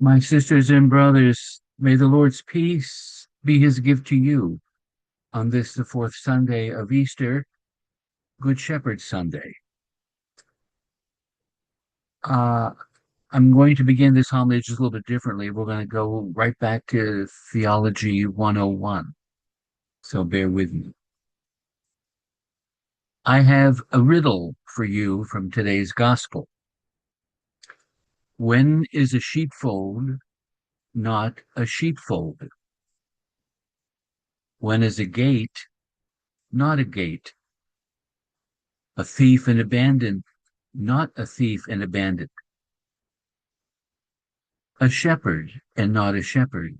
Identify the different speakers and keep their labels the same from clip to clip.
Speaker 1: My sisters and brothers, may the Lord's peace be his gift to you on this, the fourth Sunday of Easter, Good Shepherd Sunday. Uh, I'm going to begin this homily just a little bit differently. We're going to go right back to Theology 101. So bear with me. I have a riddle for you from today's gospel. When is a sheepfold not a sheepfold? When is a gate not a gate? A thief and abandoned, not a thief and abandoned. A shepherd and not a shepherd.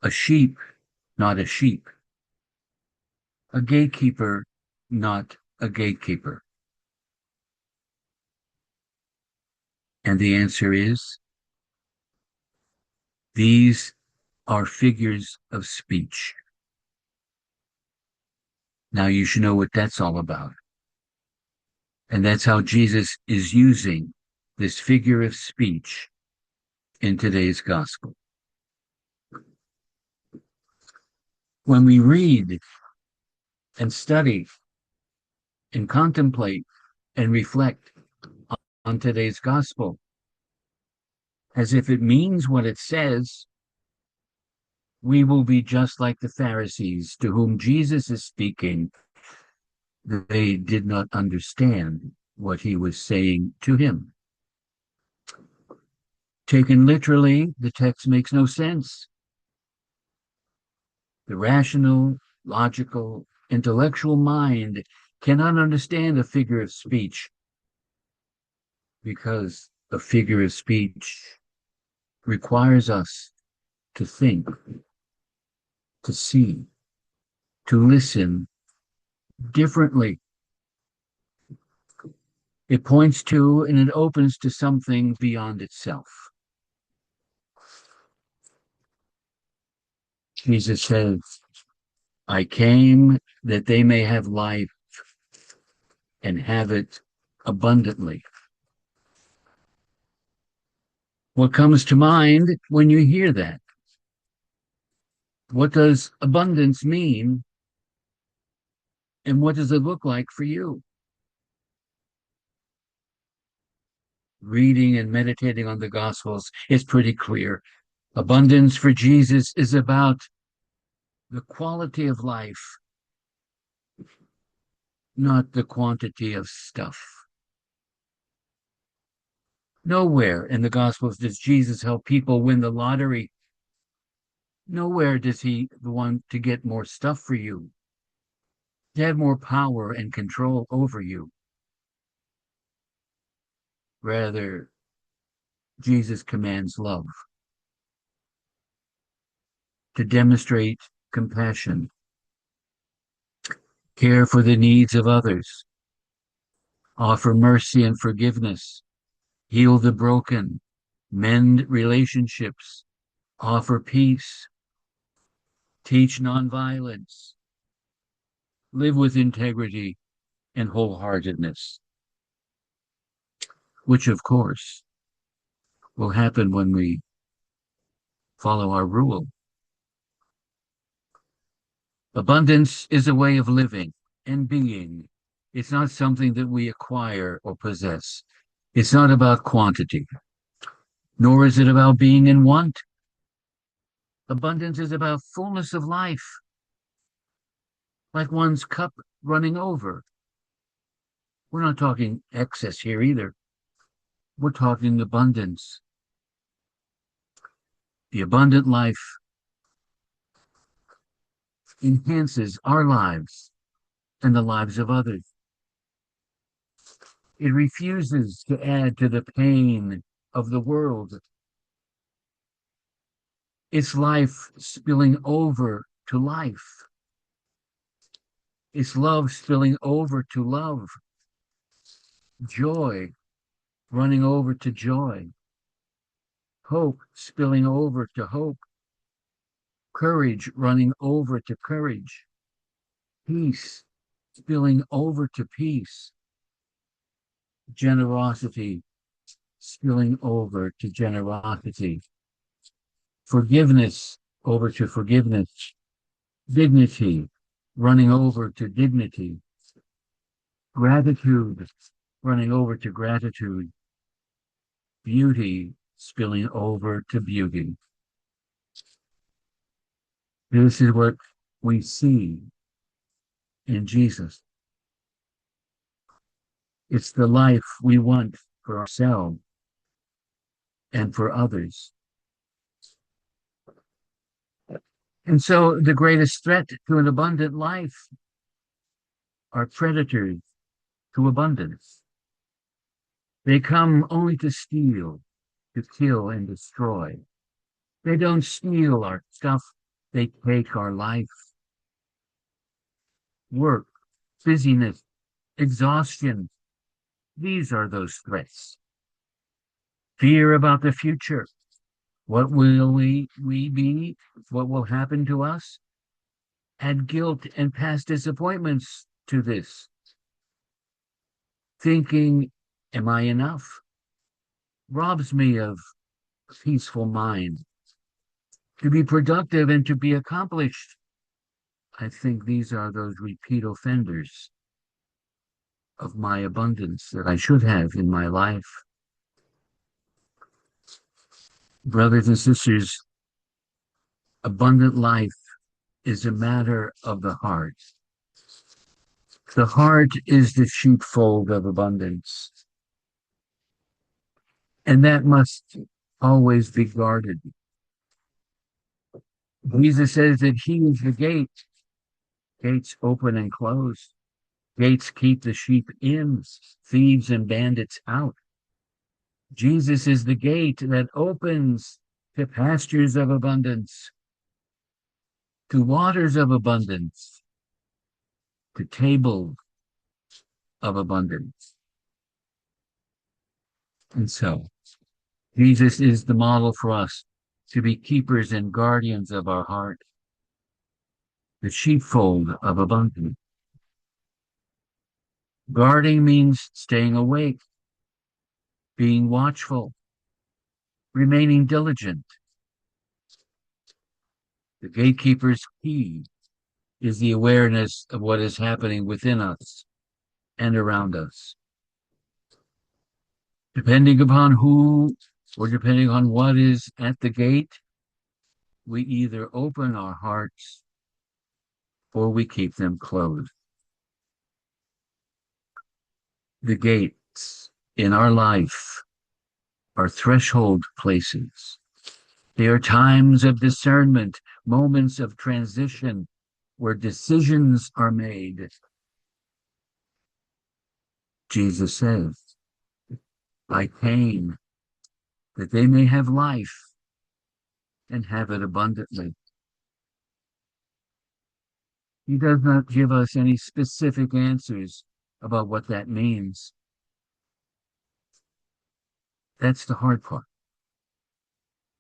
Speaker 1: A sheep, not a sheep. A gatekeeper, not a gatekeeper. And the answer is, these are figures of speech. Now you should know what that's all about. And that's how Jesus is using this figure of speech in today's gospel. When we read and study and contemplate and reflect on today's gospel, as if it means what it says, we will be just like the Pharisees to whom Jesus is speaking. They did not understand what he was saying to him. Taken literally, the text makes no sense. The rational, logical, intellectual mind cannot understand a figure of speech, because a figure of speech requires us to think, to see, to listen differently. It points to and it opens to something beyond itself. Jesus says, I came that they may have life and have it abundantly. What comes to mind when you hear that? What does abundance mean? And what does it look like for you? Reading and meditating on the Gospels is pretty clear. Abundance for Jesus is about the quality of life, not the quantity of stuff. Nowhere in the Gospels does Jesus help people win the lottery. Nowhere does he want to get more stuff for you, to have more power and control over you. Rather, Jesus commands love, to demonstrate compassion, care for the needs of others, offer mercy and forgiveness, heal the broken, mend relationships, offer peace, teach nonviolence, live with integrity and wholeheartedness, which of course will happen when we follow our rule. Abundance is a way of living and being. It's not something that we acquire or possess. It's not about quantity, nor is it about being in want. Abundance is about fullness of life, like one's cup running over. We're not talking excess here either. We're talking abundance. The abundant life enhances our lives and the lives of others. It refuses to add to the pain of the world. It's life spilling over to life. It's love spilling over to love. Joy running over to joy. Hope spilling over to hope. Courage running over to courage. Peace spilling over to peace. Generosity spilling over to generosity, forgiveness over to forgiveness, dignity running over to dignity, gratitude running over to gratitude, beauty spilling over to beauty. This is what we see in Jesus. It's the life we want for ourselves and for others. And so the greatest threat to an abundant life are predators to abundance. They come only to steal, to kill and destroy. They don't steal our stuff, they take our life. Work, busyness, exhaustion, these are those threats. Fear about the future. What will we be? What will happen to us? Add guilt and past disappointments to this. Thinking, am I enough? Robs me of a peaceful mind. To be productive and to be accomplished, I think these are those repeat offenders of my abundance that I should have in my life. Brothers and sisters, abundant life is a matter of the heart. The heart is the sheepfold of abundance, and that must always be guarded. Jesus says that he is the gate. Gates open and close. Gates keep the sheep in, thieves and bandits out. Jesus is the gate that opens to pastures of abundance, to waters of abundance, to tables of abundance. And so, Jesus is the model for us to be keepers and guardians of our heart, the sheepfold of abundance. Guarding means staying awake, being watchful, remaining diligent. The gatekeeper's key is the awareness of what is happening within us and around us. Depending upon who or depending on what is at the gate, we either open our hearts or we keep them closed. The gates in our life are threshold places. They are times of discernment, moments of transition where decisions are made. Jesus says, I came that they may have life and have it abundantly. He does not give us any specific answers about what that means. That's the hard part.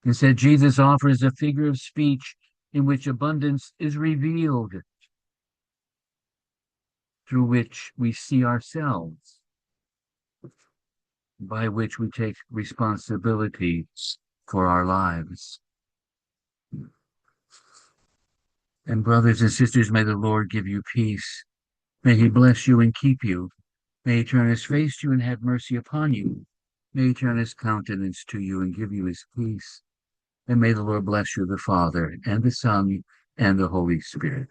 Speaker 1: Instead, Jesus offers a figure of speech in which abundance is revealed, through which we see ourselves, by which we take responsibility for our lives. And brothers and sisters, may the Lord give you peace. May he bless you and keep you. May he turn his face to you and have mercy upon you. May he turn his countenance to you and give you his peace. And may the Lord bless you, the Father, and the Son, and the Holy Spirit.